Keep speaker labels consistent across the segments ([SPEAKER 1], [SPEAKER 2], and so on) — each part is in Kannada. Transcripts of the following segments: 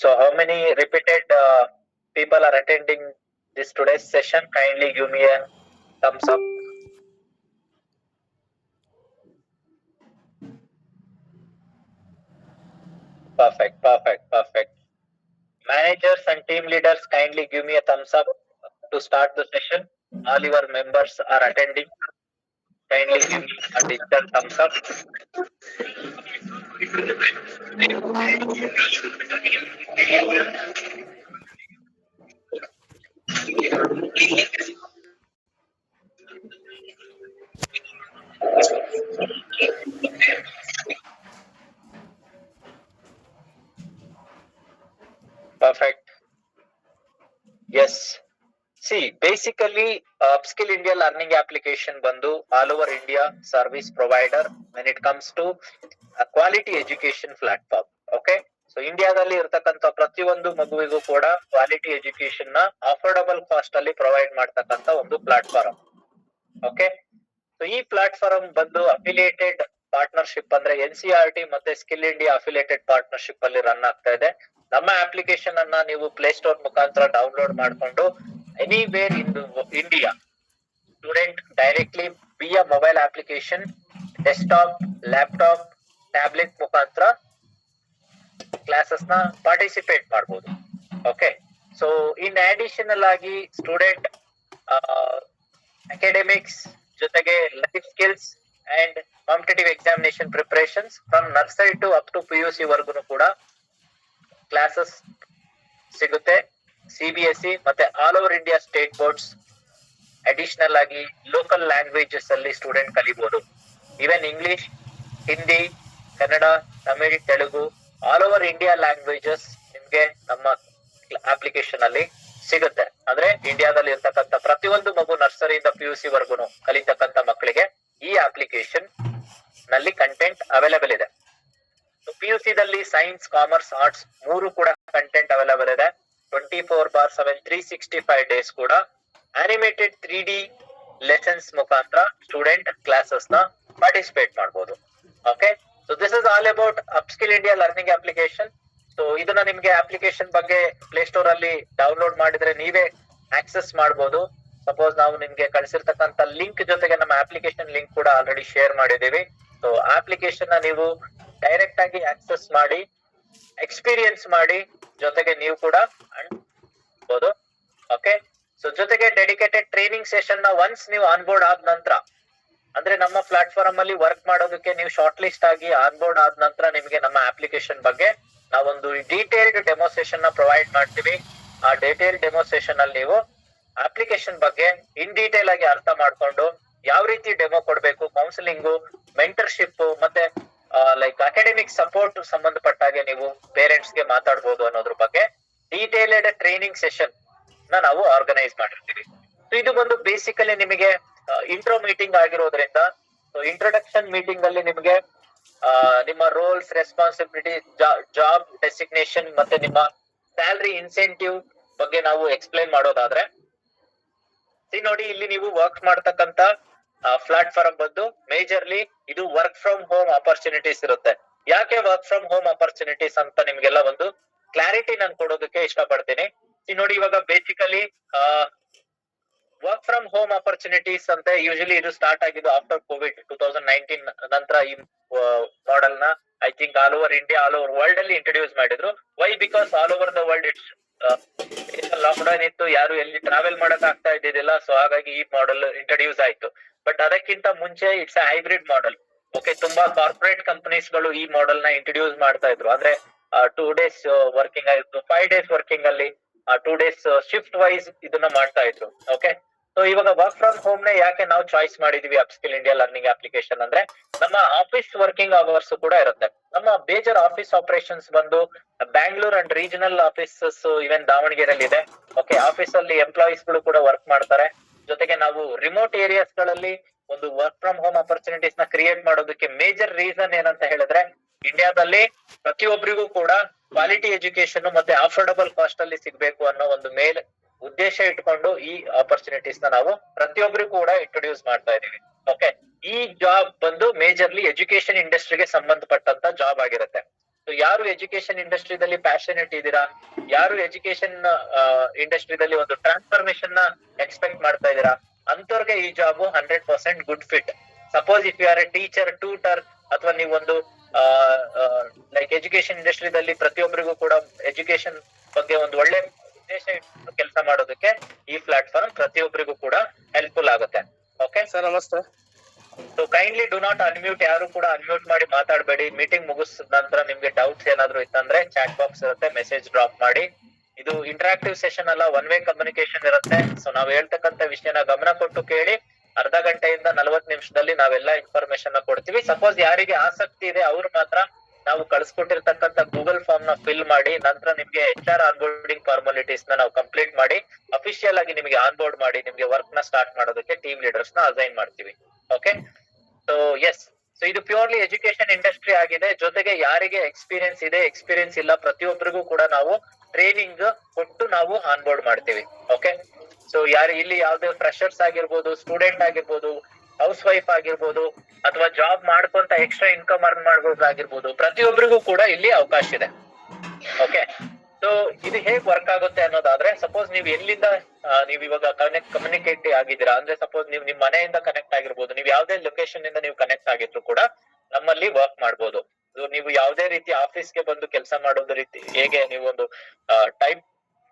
[SPEAKER 1] So how many repeated people are attending this today's session? Kindly give me a thumbs up. Perfect, perfect, perfect. Managers and team leaders, kindly give me a thumbs up to start the session. All your members are attending. Kindly give me a digital thumbs up. Perfect. Yes. See, basically, Upskill India learning application ಬಂದು all over India service provider when it comes to a quality education platform. Okay. So ಇಂಡಿಯಾದಲ್ಲಿ ಇರ್ತಕ್ಕಂಥ ಪ್ರತಿಯೊಂದು ಮಗುವಿಗೂ ಕೂಡ ಕ್ವಾಲಿಟಿ ಎಜುಕೇಶನ್ ನ ಅಫೋರ್ಡಬಲ್ ಕಾಸ್ಟ್ ಅಲ್ಲಿ ಪ್ರೊವೈಡ್ ಮಾಡ್ತಕ್ಕಂಥ ಒಂದು ಪ್ಲಾಟ್ಫಾರ್ಮ್. ಓಕೆ. ಸೊ ಈ ಪ್ಲಾಟ್ಫಾರ್ಮ್ ಬಂದು ಅಫಿಲಿಯೇಟೆಡ್ ಪಾರ್ಟ್ನರ್ಶಿಪ್ ಅಂದ್ರೆ NCERT ಮತ್ತೆ ಸ್ಕಿಲ್ ಇಂಡಿಯಾ ಅಫಿಲಿಯೇಟೆಡ್ ಪಾರ್ಟ್ನರ್ಶಿಪ್ ಅಲ್ಲಿ ರನ್ ಆಗ್ತಾ ಇದೆ. ನಮ್ಮ ಅಪ್ಲಿಕೇಶನ್ ಅನ್ನ ನೀವು ಪ್ಲೇ ಸ್ಟೋರ್ ಮುಖಾಂತರ ಡೌನ್ಲೋಡ್ ಮಾಡ್ಕೊಂಡು anywhere in India student directly ವಿಯಾ mobile application, desktop, laptop, tablet ಮುಖಾಂತರ ಕ್ಲಾಸಸ್ ನ ಪಾರ್ಟಿಸಿಪೇಟ್ ಮಾಡಬಹುದು. ಓಕೆ. ಸೊ ಇನ್ ಅಡಿಷನಲ್ ಆಗಿ ಸ್ಟೂಡೆಂಟ್ ಅಕಾಡೆಮಿಕ್ಸ್ ಜೊತೆಗೆ life skills and competitive examination preparations from nursery to up to PUC ವರ್ಗುನು ಕೂಡ ಕ್ಲಾಸಸ್ ಸಿಗುತ್ತೆ. CBSE ಮತ್ತೆ all over India state boards additional ಆಗಿ ಲೋಕಲ್ ಲ್ಯಾಂಗ್ವೇಜಸ್ ಅಲ್ಲಿ ಸ್ಟೂಡೆಂಟ್ ಕಲಿಬಹುದು. Even English, Hindi, Kannada, Tamil, Telugu all over India languages ನಿಮ್ಗೆ ನಮ್ಮ ಅಪ್ಲಿಕೇಶನ್ ಅಲ್ಲಿ ಸಿಗುತ್ತೆ. ಅಂದ್ರೆ ಇಂಡಿಯಾದಲ್ಲಿ ಇರ್ತಕ್ಕಂಥ ಪ್ರತಿಯೊಂದು ಮಗು ನರ್ಸರಿಯಿಂದ PUC ವರ್ಗುನು ಕಲಿತಕ್ಕಂಥ ಮಕ್ಕಳಿಗೆ ಈ ಅಪ್ಲಿಕೇಶನ್ ನಲ್ಲಿ ಕಂಟೆಂಟ್ ಅವೈಲೇಬಲ್ ಇದೆ. PUC ದಲ್ಲಿ ಸೈನ್ಸ್, ಕಾಮರ್ಸ್, ಆರ್ಟ್ಸ್ ಮೂರು ಕೂಡ ಕಂಟೆಂಟ್ ಅವೈಲೇಬಲ್ ಇದೆ. 24/7 365 ಡೇಸ್ ಕೂಡ ಅನಿಮೇಟೆಡ್ 3D ಲೆಸನ್ಸ್ ಮುಖಾಂತರ ಸ್ಟೂಡೆಂಟ್ ಕ್ಲಾಸಸ್ ನ ಪಾರ್ಟಿಸಿಪೇಟ್ ಮಾಡಬಹುದು. Okay. So this is all about upskill India learning application. So ಇದನ್ನ ನಿಮ್ಗೆ ಅಪ್ಲಿಕೇಶನ್ ಬಗ್ಗೆ ಪ್ಲೇ ಸ್ಟೋರ್ ಅಲ್ಲಿ ಡೌನ್ಲೋಡ್ ಮಾಡಿದ್ರೆ ನೀವೇ ಆಕ್ಸೆಸ್ ಮಾಡಬಹುದು. ಸಪೋಸ್ ನಾವು ನಿಮ್ಗೆ ಕಳಿಸಿರ್ತಕ್ಕಂಥ ಲಿಂಕ್ ಜೊತೆಗೆ ನಮ್ಮ ಅಪ್ಲಿಕೇಶನ್ ಲಿಂಕ್ ಕೂಡ ಆಲ್ರೆಡಿ ಶೇರ್ ಮಾಡಿದೀವಿ. ಸೊ ಅಪ್ಲಿಕೇಶನ್ ನ ನೀವು ಡೈರೆಕ್ಟ್ ಆಗಿ ಆಕ್ಸೆಸ್ ಮಾಡಿ ಎಕ್ಸ್ಪೀರಿಯನ್ಸ್ ಮಾಡಿ ಜೊತೆಗೆ ನೀವು ಕೂಡ ಅನ್ಬೋದು. ಓಕೆ. ಸೊ ಜೊತೆಗೆ ಡೆಡಿಕೇಟೆಡ್ ಟ್ರೈನಿಂಗ್ ಸೆಷನ್ ನ ಒನ್ಸ್ ನೀವು ಆನ್ಬೋರ್ಡ್ ಆದ ನಂತರ ಅಂದ್ರೆ ನಮ್ಮ ಪ್ಲಾಟ್ಫಾರ್ಮ್ ಅಲ್ಲಿ ವರ್ಕ್ ಮಾಡೋದಕ್ಕೆ ನೀವು ಶಾರ್ಟ್ ಲಿಸ್ಟ್ ಆಗಿ ಆನ್ಬೋರ್ಡ್ ಆದ ನಂತರ ನಿಮಗೆ ನಮ್ಮ ಅಪ್ಲಿಕೇಶನ್ ಬಗ್ಗೆ ನಾವೊಂದು ಡೀಟೇಲ್ಡ್ ಡೆಮೋ ಸೆಷನ್ ನ ಪ್ರೊವೈಡ್ ಮಾಡ್ತೀವಿ. ಆ ಡೀಟೇಲ್ ಡೆಮೋ ಸೆಷನ್ ಅಲ್ಲಿ ನೀವು ಅಪ್ಲಿಕೇಶನ್ ಬಗ್ಗೆ ಇನ್ ಡೀಟೇಲ್ ಆಗಿ ಅರ್ಥ ಮಾಡ್ಕೊಂಡು ಯಾವ ರೀತಿ ಡೆಮೋ ಕೊಡ್ಬೇಕು, ಕೌನ್ಸಿಲಿಂಗು, ಮೆಂಟರ್ಶಿಪ್ ಮತ್ತೆ ಲೈಕ್ ಅಕಾಡೆಮಿಕ್ ಸಪೋರ್ಟ್ ಸಂಬಂಧಪಟ್ಟಾಗೆ ನೀವು ಪೇರೆಂಟ್ಸ್ ಗೆ ಮಾತಾಡ್ಬೋದು ಅನ್ನೋದ್ರ ಬಗ್ಗೆ ಡೀಟೇಲ್ಡ್ ಟ್ರೈನಿಂಗ್ ಸೆಷನ್ ನ ನಾವು ಆರ್ಗನೈಸ್ ಮಾಡಿರ್ತೀವಿ. ಇದು ಬಂದು ಬೇಸಿಕಲಿ ನಿಮಗೆ ಇಂಟ್ರೋ ಮೀಟಿಂಗ್ ಆಗಿರೋದ್ರಿಂದ ಇಂಟ್ರೊಡಕ್ಷನ್ ಮೀಟಿಂಗ್ ಅಲ್ಲಿ ನಿಮಗೆ ನಿಮ್ಮ ರೋಲ್ಸ್, ರೆಸ್ಪಾನ್ಸಿಬಿಲಿಟಿ, ಜಾಬ್ ಡೆಸಿಗ್ನೇಷನ್ ಮತ್ತೆ ನಿಮ್ಮ ಸ್ಯಾಲರಿ, ಇನ್ಸೆಂಟಿವ್ ಬಗ್ಗೆ ನಾವು ಎಕ್ಸ್ಪ್ಲೈನ್ ಮಾಡೋದಾದ್ರೆ ನೋಡಿ ಇಲ್ಲಿ ನೀವು ವರ್ಕ್ ಮಾಡ್ತಕ್ಕಂತ ಪ್ಲಾಟ್ಫಾರ್ಮ್ ಬಂದು ಮೇಜರ್ಲಿ ಇದು ವರ್ಕ್ ಫ್ರಮ್ ಹೋಮ್ ಆಪರ್ಚುನಿಟೀಸ್ ಇರುತ್ತೆ. ಯಾಕೆ ವರ್ಕ್ ಫ್ರಮ್ ಹೋಮ್ ಆಪರ್ಚುನಿಟೀಸ್ ಅಂತ ನಿಮ್ಗೆಲ್ಲ ಒಂದು ಕ್ಲಾರಿಟಿ ನಾನು ಕೊಡೋದಕ್ಕೆ ಇಷ್ಟಪಡ್ತೀನಿ. ನೋಡಿ ಇವಾಗ basically work from home opportunities ಅಂತ ಯೂಶಲಿ ಇದು ಸ್ಟಾರ್ಟ್ ಆಗಿದ್ದು ಆಫ್ಟರ್ ಕೋವಿಡ್ 2019 ನಂತರ ಈ ಮಾಡೆಲ್ ನ I think all over India, all over world ಅಲ್ಲಿ ಇಂಟ್ರೊಡ್ಯೂಸ್ ಮಾಡಿದ್ರು. Why? Because all over the world it's lockdown ಇತ್ತು, ಯಾರು ಎಲ್ಲಿ ಟ್ರಾವೆಲ್ ಮಾಡಕ್ ಆಗ್ತಾ ಇದ್ದಿದ್ದಿಲ್ಲ. ಸೊ ಹಾಗಾಗಿ ಈ ಮಾಡೆಲ್ ಇಂಟ್ರೊಡ್ಯೂಸ್ ಆಯ್ತು. ಬಟ್ ಅದಕ್ಕಿಂತ ಮುಂಚೆ it's a hybrid model. Okay. ತುಂಬಾ ಕಾರ್ಪೊರೇಟ್ ಕಂಪನೀಸ್ ಗಳು ಈ ಮಾಡೆಲ್ ನ ಇಂಟ್ರೊಡ್ಯೂಸ್ ಮಾಡ್ತಾ ಇದ್ರು. ಅಂದ್ರೆ 2 days ವರ್ಕಿಂಗ್ ಆಗಿತ್ತು, 5 days ವರ್ಕಿಂಗ್ ಅಲ್ಲಿ 2 days ಶಿಫ್ಟ್ ವೈಸ್ ಇದನ್ನ ಮಾಡ್ತಾ ಇದ್ರು. ಓಕೆ. ಸೊ ಇವಾಗ ವರ್ಕ್ ಫ್ರಮ್ ಹೋಮ್ ನ ಯಾಕೆ ನಾವು ಚಾಯ್ಸ್ ಮಾಡಿದೀವಿ ಅಪ್ಸ್ಕಿಲ್ ಇಂಡಿಯಾ ಲರ್ನಿಂಗ್ ಅಪ್ಲಿಕೇಶನ್ ಅಂದ್ರೆ ನಮ್ಮ ಆಫೀಸ್ ವರ್ಕಿಂಗ್ ಅವರ್ಸ್ ಕೂಡ ಇರುತ್ತೆ. ನಮ್ಮ ಬೇಜರ್ ಆಫೀಸ್ ಆಪರೇಷನ್ಸ್ ಬಂದು ಬ್ಯಾಂಗ್ಳೂರ್ ಅಂಡ್ ರೀಜನಲ್ ಆಫೀಸಸ್ ಇವನ್ ದಾವಣಗೆರೆಯಲ್ಲಿ ಇದೆ. ಓಕೆ. ಆಫೀಸ್ ಅಲ್ಲಿ ಎಂಪ್ಲಾಯೀಸ್ ಗಳು ಕೂಡ ವರ್ಕ್ ಮಾಡ್ತಾರೆ. ಜೊತೆಗೆ ನಾವು ರಿಮೋಟ್ ಏರಿಯಾಸ್ ಗಳಲ್ಲಿ ಒಂದು ವರ್ಕ್ ಫ್ರಮ್ ಹೋಮ್ ಆಪರ್ಚುನಿಟೀಸ್ ನ ಕ್ರಿಯೇಟ್ ಮಾಡೋದಕ್ಕೆ ಮೇಜರ್ ರೀಸನ್ ಏನಂತ ಹೇಳಿದ್ರೆ ಇಂಡಿಯಾದಲ್ಲಿ ಪ್ರತಿಯೊಬ್ಬರಿಗೂ ಕೂಡ ಕ್ವಾಲಿಟಿ ಎಜುಕೇಶನ್ ಮತ್ತೆ ಅಫೋರ್ಡಬಲ್ ಕಾಸ್ಟ್ ಅಲ್ಲಿ ಸಿಗ್ಬೇಕು ಅನ್ನೋ ಒಂದು ಮೇಲ್ ಉದ್ದೇಶ ಇಟ್ಕೊಂಡು ಈ ಆಪರ್ಚುನಿಟೀಸ್ ನ ನಾವು ಪ್ರತಿಯೊಬ್ಬರಿಗೂ ಕೂಡ ಇಂಟ್ರೊಡ್ಯೂಸ್ ಮಾಡ್ತಾ ಇದೀವಿ. ಓಕೆ. ಈ ಜಾಬ್ ಬಂದು ಮೇಜರ್ಲಿ ಎಜುಕೇಶನ್ ಇಂಡಸ್ಟ್ರಿಗೆ ಸಂಬಂಧಪಟ್ಟಂತ ಜಾಬ್ ಆಗಿರುತ್ತೆ. ಸೊ ಯಾರು ಎಜುಕೇಶನ್ ಇಂಡಸ್ಟ್ರಿದಲ್ಲಿ ಪ್ಯಾಷನೇಟ್ ಇದ್ದೀರಾ, ಯಾರು ಎಜುಕೇಶನ್ ಇಂಡಸ್ಟ್ರಿದಲ್ಲಿ ಒಂದು ಟ್ರಾನ್ಸ್ಫಾರ್ಮೇಶನ್ ನ ಎಕ್ಸ್ಪೆಕ್ಟ್ ಮಾಡ್ತಾ ಇದ್ದೀರಾ, ಅಂತವ್ರಿಗೆ ಈ job 100% good fit. Suppose if you are a teacher, tutor, ಅಥವಾ ನೀವೊಂದು ಲೈಕ್ ಎಜುಕೇಶನ್ ಇಂಡಸ್ಟ್ರಿದಲ್ಲಿ ಪ್ರತಿಯೊಬ್ಬರಿಗೂ ಕೂಡ ಎಜುಕೇಶನ್ ಬಗ್ಗೆ ಒಂದು ಒಳ್ಳೆ ಉದ್ದೇಶ ಇಟ್ಟು ಕೆಲಸ ಮಾಡೋದಕ್ಕೆ ಈ ಪ್ಲಾಟ್ಫಾರ್ಮ್ ಪ್ರತಿಯೊಬ್ಬರಿಗೂ ಕೂಡ ಹೆಲ್ಪ್ಫುಲ್ ಆಗುತ್ತೆ. ಓಕೆ
[SPEAKER 2] ಸರ್ ನಮಸ್ತೆ.
[SPEAKER 1] So kindly do not unmute, ಯಾರು ಕೂಡ ಅನ್ಮ್ಯೂಟ್ ಮಾಡಿ ಮಾತಾಡಬೇಡಿ. ಮೀಟಿಂಗ್ ಮುಗಿಸಿದ ನಂತರ ನಿಮ್ಗೆ ಡೌಟ್ಸ್ ಏನಾದ್ರು ಇತ್ತಂದ್ರೆ ಚಾಟ್ ಬಾಕ್ಸ್ ಇರುತ್ತೆ, ಮೆಸೇಜ್ ಡ್ರಾಪ್ ಮಾಡಿ. ಇದು ಇಂಟರಾಕ್ಟಿವ್ ಸೆಷನ್ ಅಲ್ಲ, ಒನ್ ವೇ ಕಮ್ಯುನಿಕೇಶನ್ ಇರುತ್ತೆ. ಸೊ ನಾವ್ ಹೇಳ್ತಕ್ಕಂತ ವಿಷಯನ ಗಮನ ಕೊಟ್ಟು ಕೇಳಿ. ಅರ್ಧ ಗಂಟೆಯಿಂದ 40 ನಿಮಿಷದಲ್ಲಿ ನಾವೆಲ್ಲ ಇನ್ಫಾರ್ಮೇಶನ್ ನ ಕೊಡ್ತೀವಿ. ಸಪೋಸ್ ಯಾರಿಗೆ ಆಸಕ್ತಿ ಇದೆ ಅವ್ರು ಮಾತ್ರ ನಾವು ಕಳ್ಸಿಕೊಟ್ಟಿರ್ತಕ್ಕಂಥ ಗೂಗಲ್ ಫಾರ್ಮ್ ನ ಫಿಲ್ ಮಾಡಿ, ನಂತರ ನಿಮ್ಗೆ HR ಆನ್ಬೋರ್ಡಿಂಗ್ ಫಾರ್ಮಾಲಿಟೀಸ್ ನ ನಾವು ಕಂಪ್ಲೀಟ್ ಮಾಡಿ ಅಫಿಷಿಯಲ್ ಆಗಿ ನಿಮ್ಗೆ ಆನ್ಬೋರ್ಡ್ ಮಾಡಿ ನಿಮ್ಗೆ ವರ್ಕ್ ನ ಸ್ಟಾರ್ಟ್ ಮಾಡೋದಕ್ಕೆ ಟೀಮ್ ಲೀಡರ್ಸ್ ನ ಅಸೈನ್ ಮಾಡ್ತೀವಿ. ಓಕೆ, ಸೊ ಎಸ್, ಸೊ ಇದು ಪ್ಯೂರ್ಲಿ ಎಜುಕೇಶನ್ ಇಂಡಸ್ಟ್ರಿ ಆಗಿದೆ. ಜೊತೆಗೆ ಯಾರಿಗೆ ಎಕ್ಸ್ಪೀರಿಯನ್ಸ್ ಇದೆ, ಎಕ್ಸ್ಪೀರಿಯನ್ಸ್ ಇಲ್ಲ, ಪ್ರತಿಯೊಬ್ಬರಿಗೂ ಕೂಡ ನಾವು ಟ್ರೈನಿಂಗ್ ಕೊಟ್ಟು ನಾವು ಆನ್ಬೋರ್ಡ್ ಮಾಡ್ತೀವಿ. ಓಕೆ, ಸೊ ಯಾರು ಇಲ್ಲಿ ಯಾವ್ದೇ ಫ್ರೆಶರ್ಸ್ ಆಗಿರ್ಬೋದು, ಸ್ಟೂಡೆಂಟ್ ಆಗಿರ್ಬೋದು, ಹೌಸ್ ವೈಫ್ ಆಗಿರ್ಬೋದು, ಅಥವಾ ಜಾಬ್ ಮಾಡ್ಕೊಂತ ಎಕ್ಸ್ಟ್ರಾ ಇನ್ಕಮ್ ಅರ್ನ್ ಮಾಡ್ಬೋದಾಗಿರ್ಬೋದು, ಪ್ರತಿಯೊಬ್ಬರಿಗೂ ಕೂಡ ಇಲ್ಲಿ ಅವಕಾಶ ಇದೆ. ಓಕೆ, ಸೊ ಇದು ಹೇಗ್ ವರ್ಕ್ ಆಗುತ್ತೆ ಅನ್ನೋದಾದ್ರೆ, ಸಪೋಸ್ ನೀವು ಎಲ್ಲಿಂದ ನೀವು ಇವಾಗ ಕಮ್ಯುನಿಕೇಟ್ ಆಗಿದ್ದೀರಾ ಅಂದ್ರೆ, ಸಪೋಸ್ ನೀವು ನಿಮ್ ಮನೆಯಿಂದ ಕನೆಕ್ಟ್ ಆಗಿರ್ಬೋದು, ನೀವು ಯಾವ್ದೇ ಲೊಕೇಶನ್ ಇಂದ ನೀವು ಕನೆಕ್ಟ್ ಆಗಿದ್ರು ಕೂಡ ನಮ್ಮಲ್ಲಿ ವರ್ಕ್ ಮಾಡ್ಬೋದು. ನೀವು ಯಾವ್ದೇ ರೀತಿ ಆಫೀಸ್ಗೆ ಬಂದು ಕೆಲಸ ಮಾಡೋದು ರೀತಿ ಹೇಗೆ ನೀವು ಒಂದು ಟೈಮ್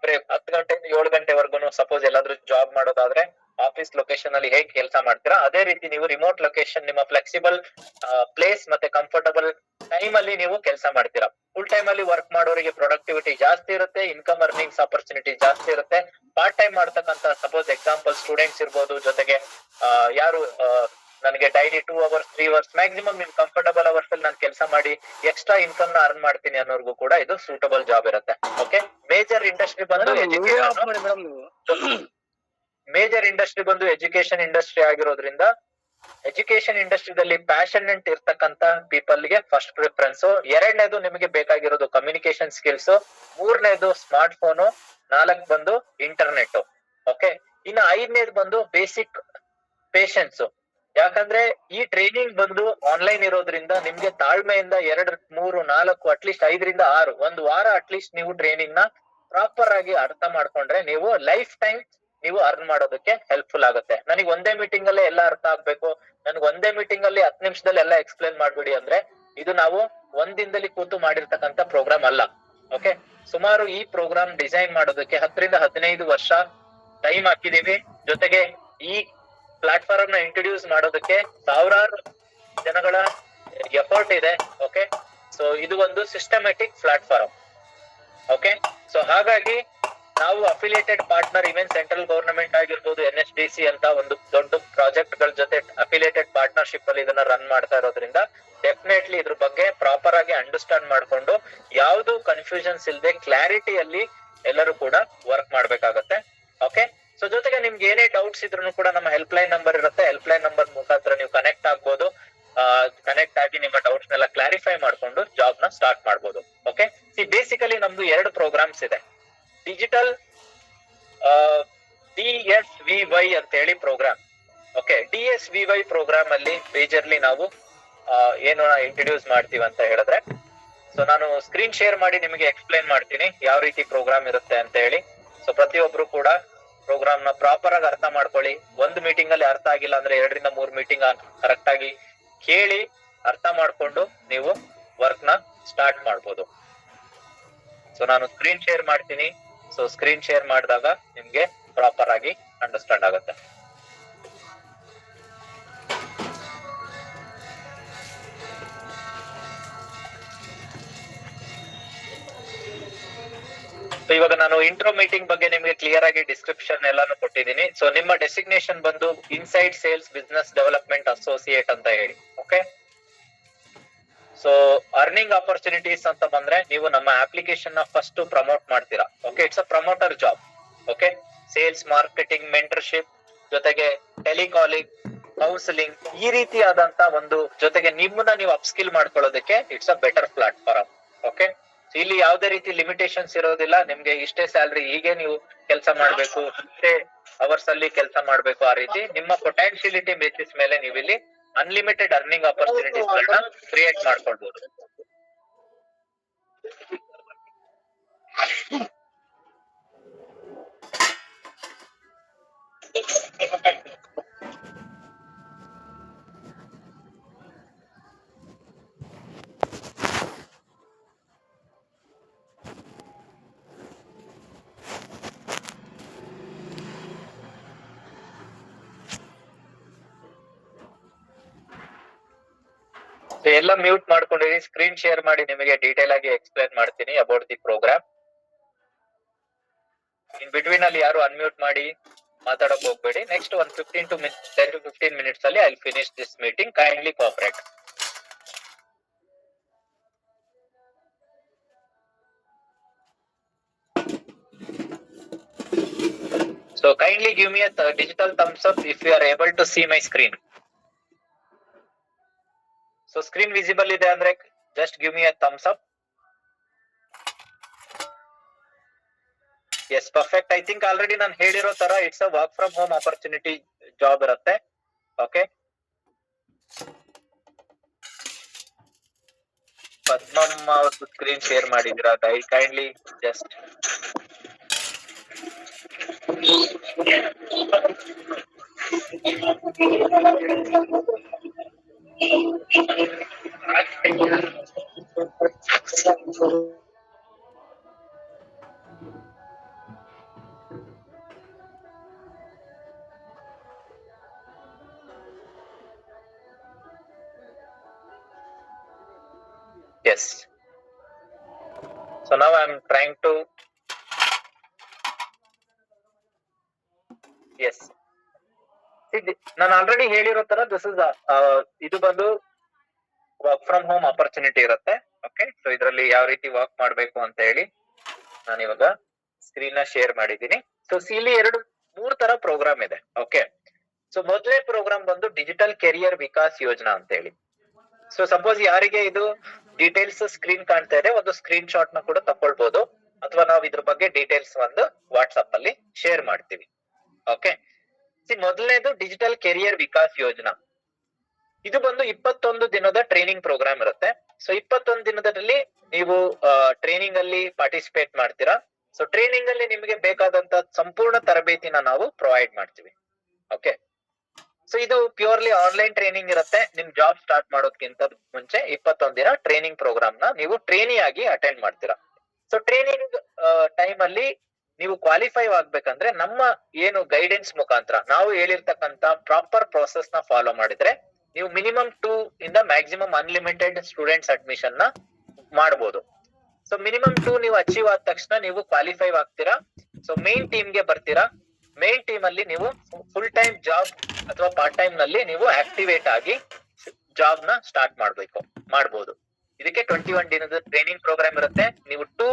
[SPEAKER 1] 10 ಗಂಟೆಯಿಂದ 7 ಗಂಟೆವರೆಗೂ ಸಪೋಸ್ ಎಲ್ಲಾದ್ರೂ ಜಾಬ್ ಮಾಡೋದಾದ್ರೆ ಆಫೀಸ್ ಲೊಕೇಶನ್ ಅಲ್ಲಿ ಹೇಗೆ ಕೆಲಸ ಮಾಡ್ತೀರಾ, ಅದೇ ರೀತಿ ನೀವು ರಿಮೋಟ್ ಲೊಕೇಶನ್ ನಿಮ್ಮ ಫ್ಲೆಕ್ಸಿಬಲ್ ಪ್ಲೇಸ್ ಮತ್ತೆ ಕಂಫರ್ಟಬಲ್ ಟೈಮ್ ಅಲ್ಲಿ ನೀವು ಕೆಲಸ ಮಾಡ್ತೀರಾ. ಫುಲ್ ಟೈಮ್ ಅಲ್ಲಿ ವರ್ಕ್ ಮಾಡೋರಿಗೆ ಪ್ರೊಡಕ್ಟಿವಿಟಿ ಜಾಸ್ತಿ ಇರುತ್ತೆ, ಇನ್ಕಮ್ ಅರ್ನಿಂಗ್ಸ್ ಆಪರ್ಚುನಿಟಿ ಜಾಸ್ತಿ ಇರುತ್ತೆ. ಪಾರ್ಟ್ ಟೈಮ್ ಮಾಡ್ತಕ್ಕಂತ ಸಪೋಸ್ ಎಕ್ಸಾಂಪಲ್ ಸ್ಟೂಡೆಂಟ್ಸ್ ಇರ್ಬೋದು, ಜೊತೆಗೆ ಯಾರು ನನಗೆ ಡೈಲಿ 2 hours 3 hours ಮ್ಯಾಕ್ಸಿಮಮ್ ನಿಮ್ ಕಂಫರ್ಟಬಲ್ ಅವರ್ಸ್ ಅಲ್ಲಿ ನಾನು ಕೆಲಸ ಮಾಡಿ ಎಕ್ಸ್ಟ್ರಾ ಇನ್ಕಮ್ ನ ಅರ್ನ್ ಮಾಡ್ತೀನಿ ಅನ್ನೋರ್ಗೂ ಕೂಡ ಇದು ಸೂಟಬಲ್ ಜಾಬ್ ಇರುತ್ತೆ. ಓಕೆ, ಮೇಜರ್ ಇಂಡಸ್ಟ್ರಿ ಬಂದು ಎಜುಕೇಶನ್ ಇಂಡಸ್ಟ್ರಿ ಆಗಿರೋದ್ರಿಂದ ಎಜುಕೇಶನ್ ಇಂಡಸ್ಟ್ರಿದಲ್ಲಿ ಪ್ಯಾಷನೆಟ್ ಇರ್ತಕ್ಕಂತ ಪೀಪಲ್ ಗೆ ಫಸ್ಟ್ ಪ್ರಿಫರೆನ್ಸ್. ಎರಡನೇದು ನಿಮಗೆ ಬೇಕಾಗಿರೋದು ಕಮ್ಯುನಿಕೇಶನ್ ಸ್ಕಿಲ್ಸ್, ಮೂರನೇದು ಸ್ಮಾರ್ಟ್ ಫೋನು, 4 ಬಂದು ಇಂಟರ್ನೆಟ್. ಓಕೆ, ಇನ್ನು 5ನೇದು ಬಂದು ಬೇಸಿಕ್ ಪೇಶನ್ಸ್. ಯಾಕಂದ್ರೆ ಈ ಟ್ರೈನಿಂಗ್ ಬಂದು ಆನ್ಲೈನ್ ಇರೋದ್ರಿಂದ ನಿಮ್ಗೆ ತಾಳ್ಮೆಯಿಂದ 2 3 4 ಅಟ್ಲೀಸ್ಟ್ 5ರಿಂದ 6 ಒಂದು ವಾರ ಅಟ್ಲೀಸ್ಟ್ ನೀವು ಟ್ರೈನಿಂಗ್ ನ ಪ್ರಾಪರ್ ಆಗಿ ಅರ್ಥ ಮಾಡ್ಕೊಂಡ್ರೆ ನೀವು ಲೈಫ್ ಟೈಮ್ ನೀವು ಅರ್ನ್ ಮಾಡೋದಕ್ಕೆ ಹೆಲ್ಪ್ಫುಲ್ ಆಗುತ್ತೆ. ನನಗೆ ಒಂದೇ ಮೀಟಿಂಗ್ ಅಲ್ಲೇ ಎಲ್ಲ ಅರ್ಥ ಆಗ್ಬೇಕು, ನನ್ಗೆ ಒಂದೇ ಮೀಟಿಂಗ್ ಅಲ್ಲಿ 10 ನಿಮಿಷದಲ್ಲಿ ಎಲ್ಲ ಎಕ್ಸ್ಪ್ಲೇನ್ ಮಾಡ್ಬಿಡಿ ಅಂದ್ರೆ ಇದು ನಾವು ಒಂದಿನದಲ್ಲಿ ಕೂತು ಮಾಡಿರ್ತಕ್ಕಂಥ ಪ್ರೋಗ್ರಾಮ್ ಅಲ್ಲ. ಓಕೆ, ಸುಮಾರು ಈ ಪ್ರೋಗ್ರಾಮ್ ಡಿಸೈನ್ ಮಾಡೋದಕ್ಕೆ 10 ರಿಂದ 15 ವರ್ಷ ಟೈಮ್ ಹಾಕಿದೀವಿ. ಜೊತೆಗೆ ಈ ಪ್ಲಾಟ್ಫಾರ್ಮ್ ನ ಇಂಟ್ರೊಡ್ಯೂಸ್ ಮಾಡೋದಕ್ಕೆ ಸಾವಿರಾರು ಜನಗಳ ಎಫರ್ಟ್ ಇದೆ. ಓಕೆ, ಸೊ ಇದು ಒಂದು ಸಿಸ್ಟಮ್ಯಾಟಿಕ್ ಪ್ಲಾಟ್ಫಾರ್ಮ್. ಓಕೆ, ಸೊ ಹಾಗಾಗಿ ನಾವು affiliated partner even central government ಆಗಿರ್ಬೋದು, NSDC ಅಂತ ಒಂದು ದೊಡ್ಡ ಪ್ರಾಜೆಕ್ಟ್ ಗಳ ಜೊತೆ ಅಫಿಲಿಯೇಟೆಡ್ ಪಾರ್ಟ್ನರ್ಶಿಪ್ ಅಲ್ಲಿ ಇದನ್ನ ರನ್ ಮಾಡ್ತಾ ಇರೋದ್ರಿಂದ ಡೆಫಿನೆಟ್ಲಿ ಇದ್ರ ಬಗ್ಗೆ ಪ್ರಾಪರ್ ಆಗಿ ಅಂಡರ್ಸ್ಟ್ಯಾಂಡ್ ಮಾಡ್ಕೊಂಡು ಯಾವ್ದು ಕನ್ಫ್ಯೂಷನ್ಸ್ ಇಲ್ಲದೆ ಕ್ಲಾರಿಟಿಯಲ್ಲಿ ಎಲ್ಲರೂ ಕೂಡ ವರ್ಕ್ ಮಾಡ್ಬೇಕಾಗತ್ತೆ. ಓಕೆ, ಸೊ ಜೊತೆಗೆ ನಿಮ್ಗೆ ಏನೇ ಡೌಟ್ಸ್ ಇದ್ರು ಕೂಡ ನಮ್ಮ ಹೆಲ್ಪ್ ಲೈನ್ ನಂಬರ್ ಇರುತ್ತೆ, ಹೆಲ್ಪ್ ಲೈನ್ ನಂಬರ್ ಮುಖಾಂತರ ನೀವು ಕನೆಕ್ಟ್ ಆಗ್ಬೋದು. ಕನೆಕ್ಟ್ ಆಗಿ ನಿಮ್ಮ ಡೌಟ್ಸ್ ನೆಲ್ಲ ಕ್ಲಾರಿಫೈ ಮಾಡ್ಕೊಂಡು ಜಾಬ್ ನ ಸ್ಟಾರ್ಟ್ ಮಾಡ್ಬೋದು. ಓಕೆ, ಬೇಸಿಕಲಿ ನಮ್ದು 2 ಪ್ರೋಗ್ರಾಮ್ಸ್ ಇದೆ. ಡಿಜಿಟಲ್ DSVY ಅಂತ ಹೇಳಿ ಪ್ರೋಗ್ರಾಮ್. ಓಕೆ, DSVY ಪ್ರೋಗ್ರಾಮ್ ಅಲ್ಲಿ ಮೇಜರ್ಲಿ ನಾವು ಏನು ಇಂಟ್ರೊಡ್ಯೂಸ್ ಮಾಡ್ತೀವಿ ಅಂತ ಹೇಳಿದ್ರೆ, ಸೊ ನಾನು ಸ್ಕ್ರೀನ್ ಶೇರ್ ಮಾಡಿ ನಿಮಗೆ ಎಕ್ಸ್ಪ್ಲೈನ್ ಮಾಡ್ತೀನಿ ಯಾವ ರೀತಿ ಪ್ರೋಗ್ರಾಮ್ ಇರುತ್ತೆ ಅಂತ ಹೇಳಿ. ಸೊ ಪ್ರತಿಯೊಬ್ರು ಕೂಡ ಪ್ರೋಗ್ರಾಮ್ ನ ಪ್ರಾಪರ್ ಆಗಿ ಅರ್ಥ ಮಾಡ್ಕೊಳ್ಳಿ. ಒಂದು ಮೀಟಿಂಗ್ ಅಲ್ಲಿ ಅರ್ಥ ಆಗಿಲ್ಲ ಅಂದ್ರೆ 2 ರಿಂದ 3 ಮೀಟಿಂಗ್ ಕರೆಕ್ಟ್ ಆಗಿ ಕೇಳಿ ಅರ್ಥ ಮಾಡ್ಕೊಂಡು ನೀವು ವರ್ಕ್ ನ ಸ್ಟಾರ್ಟ್ ಮಾಡ್ಬೋದು. ಸೊ ನಾನು ಸ್ಕ್ರೀನ್ ಶೇರ್ ಮಾಡ್ತೀನಿ. ಸೊ ಸ್ಕ್ರೀನ್ ಶೇರ್ ಮಾಡಿದಾಗ ನಿಮ್ಗೆ ಪ್ರಾಪರ್ ಆಗಿ ಅಂಡರ್ಸ್ಟ್ಯಾಂಡ್ ಆಗುತ್ತೆ. ಇವಾಗ ನಾನು ಇಂಟ್ರೋ ಮೀಟಿಂಗ್ ಬಗ್ಗೆ ನಿಮ್ಗೆ ಕ್ಲಿಯರ್ ಆಗಿ ಡಿಸ್ಕ್ರಿಪ್ಷನ್ ಎಲ್ಲಾನು ಕೊಟ್ಟಿದ್ದೀನಿ. ಸೊ ನಿಮ್ಮ ಡೆಸಿಗ್ನೇಷನ್ ಬಂದು inside sales business development associate ಅಂತ ಹೇಳಿ. ಓಕೆ, ಸೊ ಅರ್ನಿಂಗ್ ಆಪರ್ಚುನಿಟೀಸ್ ಅಂತ ಬಂದ್ರೆ ನೀವು ನಮ್ಮ ಅಪ್ಲಿಕೇಶನ್ ನ ಫಸ್ಟ್ ಪ್ರಮೋಟ್ ಮಾಡ್ತೀರಾ. Okay, it's a promoter job. Okay, sales, marketing, mentorship, ಜೊತೆಗೆ ಟೆಲಿಕಾಲಿಂಗ್, ಕೌನ್ಸಿಲಿಂಗ್, ಈ ರೀತಿಯಾದಂತ ಒಂದು ಜೊತೆಗೆ ನಿಮ್ಮನ್ನ ನೀವು ಅಪ್ಸ್ಕಿಲ್ ಮಾಡ್ಕೊಳ್ಳೋದಕ್ಕೆ it's a better platform. Okay, ಇಲ್ಲಿ ಯಾವುದೇ ರೀತಿ ಲಿಮಿಟೇಷನ್ಸ್ ಇರೋದಿಲ್ಲ. ನಿಮ್ಗೆ ಇಷ್ಟೇ ಸ್ಯಾಲ್ರಿ, ಹೀಗೆ ನೀವು ಕೆಲಸ ಮಾಡ್ಬೇಕು, ಇಷ್ಟೇ ಅವರ್ಸ್ ಅಲ್ಲಿ ಕೆಲಸ ಮಾಡ್ಬೇಕು, ಆ ರೀತಿ ನಿಮ್ಮ ಪೊಟೆನ್ಶಿಯಲಿಟಿ ಬೇಸಿಸ್ ಮೇಲೆ ನೀವು ಇಲ್ಲಿ ಅನ್ಲಿಮಿಟೆಡ್ ಅರ್ನಿಂಗ್ ಆಪರ್ಚುನಿಟೀಸ್ ಗಳನ್ನ ಕ್ರಿಯೇಟ್ ಮಾಡ್ಕೊಳ್ಬಹುದು. ಎಲ್ಲ ಮ್ಯೂಟ್ ಮಾಡ್ಕೊಂಡಿರಿ, ಸ್ಕ್ರೀನ್ ಶೇರ್ ಮಾಡಿ ನಿಮಗೆ ಡೀಟೇಲ್ ಆಗಿ ಎಕ್ಸ್ಪ್ಲೈನ್ ಮಾಡ್ತೀನಿ about the programme. In between ಅಲ್ಲಿ ಯಾರು ಅನ್ಮ್ಯೂಟ್ ಮಾಡಿ ಮಾತಾಡಕ್ ಹೋಗ್ಬೇಡಿ. ನೆಕ್ಸ್ಟ್ 10 to 15 minutes ಅಲ್ಲಿ I finish this meeting. Kindly cooperate. So kindly give me a digital thumbs up if you are able to see my screen. So screen visible ಇದೆ ಅಂದ್ರೆ just give me a thumbs up. Yes, perfect. I think already ನಾನು ಹೇಳಿರೋ ತರ it's a work from home opportunity job ಇರುತ್ತೆ. ಓಕೆ, ಪದ್ಮಮ್ಮ ಅವ್ರದ್ದು ಸ್ಕ್ರೀನ್ ಶೇರ್ ಮಾಡಿದಿರಾ? Kindly just yes. So now I am trying to yes. ನಾನು ಆಲ್ರೆಡಿ ಹೇಳಿರೋ ತರ ದಿಸ್ ಇಸ್ ಇದು ಬಂದು ವರ್ಕ್ ಫ್ರಮ್ ಹೋಮ್ ಆಪರ್ಚುನಿಟಿ ಇರುತ್ತೆ. ಓಕೆ, ಸೊ ಇದರಲ್ಲಿ ಯಾವ ರೀತಿ ವರ್ಕ್ ಮಾಡ್ಬೇಕು ಅಂತ ಹೇಳಿ ನಾನು ಇವಾಗ ಸ್ಕ್ರೀನ್ ನ ಶೇರ್ ಮಾಡಿದ್ದೀನಿ. ಸೊ ಇಲ್ಲಿ ಮೂರ್ ತರ ಪ್ರೋಗ್ರಾಮ್ ಇದೆ. ಓಕೆ, ಸೊ ಮೊದಲನೇ ಪ್ರೋಗ್ರಾಮ್ ಬಂದು ಡಿಜಿಟಲ್ ಕೆರಿಯರ್ ವಿಕಾಸ್ ಯೋಜನಾ ಅಂತ ಹೇಳಿ. ಸೊ ಸಪೋಸ್ ಯಾರಿಗೆ ಇದು ಡೀಟೇಲ್ಸ್ ಸ್ಕ್ರೀನ್ ಕಾಣ್ತಾ ಇದೆ, ಒಂದು ಸ್ಕ್ರೀನ್ ಶಾಟ್ ನ ಕೂಡ ತಕೊಳ್ಬಹುದು, ಅಥವಾ ನಾವು ಇದ್ರ ಬಗ್ಗೆ ಡೀಟೇಲ್ಸ್ ಒಂದು ವಾಟ್ಸ್ಆಪ್ ಅಲ್ಲಿ ಶೇರ್ ಮಾಡ್ತೀವಿ. ಓಕೆ, ಮೊದಲನೇದು ಡಿಜಿಟಲ್ ಕೆರಿಯರ್ ವಿಕಾಸ್ ಯೋಜನಾ. ಇದು ಬಂದು 21 ದಿನದ ಟ್ರೈನಿಂಗ್ ಪ್ರೋಗ್ರಾಮ್ ಇರುತ್ತೆ. ಸೊ 21 ದಿನದಲ್ಲಿ ನೀವು ಟ್ರೈನಿಂಗ್ ಅಲ್ಲಿ ಪಾರ್ಟಿಸಿಪೇಟ್ ಮಾಡ್ತೀರಾ. ಸೊ ಟ್ರೈನಿಂಗ್ ಅಲ್ಲಿ ನಿಮಗೆ ಬೇಕಾದಂತ ಸಂಪೂರ್ಣ ತರಬೇತಿನ ನಾವು ಪ್ರೊವೈಡ್ ಮಾಡ್ತೀವಿ. ಓಕೆ, ಸೊ ಇದು ಪ್ಯೂರ್ಲಿ ಆನ್ಲೈನ್ ಟ್ರೈನಿಂಗ್ ಇರುತ್ತೆ. ನಿಮ್ ಜಾಬ್ ಸ್ಟಾರ್ಟ್ ಮಾಡೋದಕ್ಕಿಂತ ಮುಂಚೆ 21 ದಿನ ಟ್ರೈನಿಂಗ್ ಪ್ರೋಗ್ರಾಮ್ ನ ನೀವು ಟ್ರೈನಿ ಆಗಿ ಅಟೆಂಡ್ ಮಾಡ್ತೀರಾ. ಸೊ ಟ್ರೈನಿಂಗ್ ಟೈಮ್ ಅಲ್ಲಿ ನೀವು ಕ್ವಾಲಿಫೈ ಆಗ್ಬೇಕಂದ್ರೆ ನಮ್ಮ ಏನು ಗೈಡೆನ್ಸ್ ಮುಖಾಂತರ ನಾವು ಹೇಳಿರ್ತಕ್ಕಂತ ಪ್ರಾಪರ್ ಪ್ರೋಸೆಸ್ ನ ಫಾಲೋ ಮಾಡಿದ್ರೆ ನೀವು ಮಿನಿಮಮ್ 2 ಇಂದ ಮ್ಯಾಕ್ಸಿಮಮ್ ಅನ್ಲಿಮಿಟೆಡ್ ಸ್ಟೂಡೆಂಟ್ಸ್ ಅಡ್ಮಿಷನ್ ನ ಮಾಡಬಹುದು. ಸೊ ಮಿನಿಮಮ್ 2 ನೀವು ಅಚೀವ್ ಆದ ತಕ್ಷಣ ನೀವು ಕ್ವಾಲಿಫೈ ಆಗ್ತೀರಾ. ಸೊ ಮೇನ್ ಟೀಮ್ ಗೆ ಬರ್ತೀರಾ. ಮೇನ್ ಟೀಮ್ ಅಲ್ಲಿ ನೀವು ಫುಲ್ ಟೈಮ್ ಜಾಬ್ ಅಥವಾ ಪಾರ್ಟ್ ಟೈಮ್ ನಲ್ಲಿ ನೀವು ಆಕ್ಟಿವೇಟ್ ಆಗಿ ಜಾಬ್ ನ ಸ್ಟಾರ್ಟ್ ಮಾಡಬಹುದು. ಇದಕ್ಕೆ 21 ದಿನದ ಟ್ರೈನಿಂಗ್ ಪ್ರೋಗ್ರಾಮ್ ಇರುತ್ತೆ. ನೀವು 2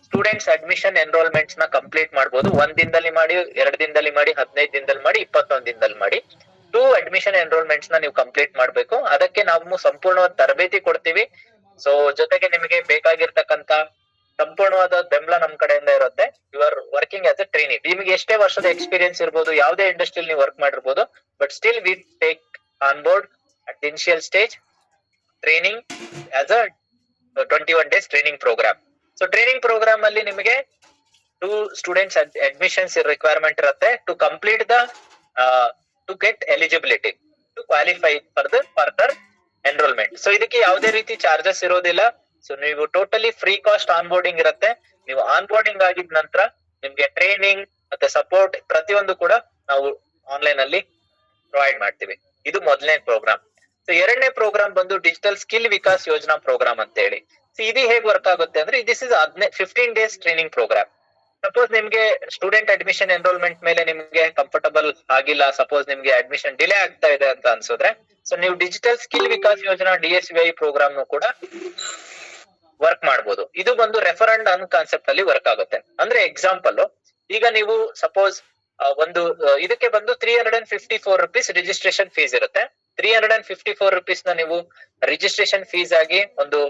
[SPEAKER 1] ಸ್ಟೂಡೆಂಟ್ಸ್ ಅಡ್ಮಿಷನ್ ಎನ್ರೋಲ್ಮೆಂಟ್ಸ್ ನ ಕಂಪ್ಲೀಟ್ ಮಾಡಬಹುದು. 1 ದಿನದಲ್ಲಿ ಮಾಡಿ, 2 ದಿನದಲ್ಲಿ ಮಾಡಿ, 15 ದಿನದಲ್ಲಿ ಮಾಡಿ, 21 ದಿನದಲ್ಲಿ ಮಾಡಿ. 2 ಅಡ್ಮಿಷನ್ ಎನ್ರೋಲ್ಮೆಂಟ್ಸ್ ನ ನೀವು ಕಂಪ್ಲೀಟ್ ಮಾಡ್ಬೇಕು. ಅದಕ್ಕೆ ನಾವು ಸಂಪೂರ್ಣವಾದ ತರಬೇತಿ ಕೊಡ್ತೀವಿ. ಸೊ ಜೊತೆಗೆ ನಿಮಗೆ ಬೇಕಾಗಿರ್ತಕ್ಕಂತ ಸಂಪೂರ್ಣವಾದ ಬೆಂಬಲ ನಮ್ ಕಡೆಯಿಂದ ಇರುತ್ತೆ. You are working as a trainee. ನಿಮ್ಗೆ ಎಷ್ಟೇ ವರ್ಷದ ಎಕ್ಸ್ಪೀರಿಯನ್ಸ್ ಇರ್ಬೋದು, ಯಾವುದೇ ಇಂಡಸ್ಟ್ರಿಯಲ್ಲಿ ನೀವು ವರ್ಕ್ ಮಾಡಿರ್ಬೋದು, but still we take on board at initial stage training as a 21 days training programme. So training programme ಅಲ್ಲಿ ನಿಮಗೆ 2 ಸ್ಟೂಡೆಂಟ್ಸ್ ಅಡ್ಮಿಷನ್ಸ್ ರಿಕ್ವೈರ್ಮೆಂಟ್ ಇರುತ್ತೆ to complete the to get eligibility to qualify for the further enrolment. So ಇದಕ್ಕೆ ಯಾವುದೇ ರೀತಿ ಚಾರ್ಜಸ್ ಇರೋದಿಲ್ಲ. ಸೊ ನೀವು totally free cost on boarding ಇರುತ್ತೆ. ನೀವು ಆನ್ ಬೋರ್ಡಿಂಗ್ ಆಗಿದ ನಂತರ ನಿಮ್ಗೆ ಟ್ರೈನಿಂಗ್ ಮತ್ತೆ ಸಪೋರ್ಟ್ ಪ್ರತಿಯೊಂದು ಕೂಡ ನಾವು ಆನ್ಲೈನ್ ಅಲ್ಲಿ ಪ್ರೊವೈಡ್ ಮಾಡ್ತೀವಿ. ಇದು ಮೊದಲನೇ ಪ್ರೋಗ್ರಾಮ್. ಸೊ ಎರಡನೇ ಪ್ರೋಗ್ರಾಮ್ ಬಂದು digital skill Vikas Yojana program ಅಂತ ಹೇಳಿ. ಸೊ ಇದು ಹೇಗೆ ವರ್ಕ್ ಆಗುತ್ತೆ ಅಂದ್ರೆ this is 15 days training programme. Suppose ನಿಮ್ಗೆ ಸ್ಟೂಡೆಂಟ್ ಅಡ್ಮಿಷನ್ ಎನ್ರೋಲ್ಮೆಂಟ್ ಮೇಲೆ ನಿಮ್ಗೆ ಕಂಫರ್ಟಬಲ್ ಆಗಿಲ್ಲ, ಸಪೋಸ್ ನಿಮ್ಗೆ ಅಡ್ಮಿಷನ್ ಡಿಲೇ ಆಗ್ತಾ ಇದೆ ಅಂತ ಅನ್ಸಿದ್ರೆ, ಸೊ ನೀವು digital skill Vikas Yojana DSVI program ಕೂಡ ವರ್ಕ್ ಮಾಡಬಹುದು. ಇದು ಬಂದು ರೆಫರ್ ಅಂಡ್ ಅರ್ನ್ ಕಾನ್ಸೆಪ್ಟ್ ಅಲ್ಲಿ ವರ್ಕ್ ಆಗುತ್ತೆ. ಅಂದ್ರೆ ಎಕ್ಸಾಂಪಲ್, ಈಗ ನೀವು ಸಪೋಸ್ ಒಂದು ಇದಕ್ಕೆ ಬಂದು 354 rupees ರಿಜಿಸ್ಟ್ರೇಷನ್ ಫೀಸ್ ಇರುತ್ತೆ. 354 rupees ನ ನೀವು ರಿಜಿಸ್ಟ್ರೇಷನ್ ಫೀಸ್ ಆಗಿ ಒಂದು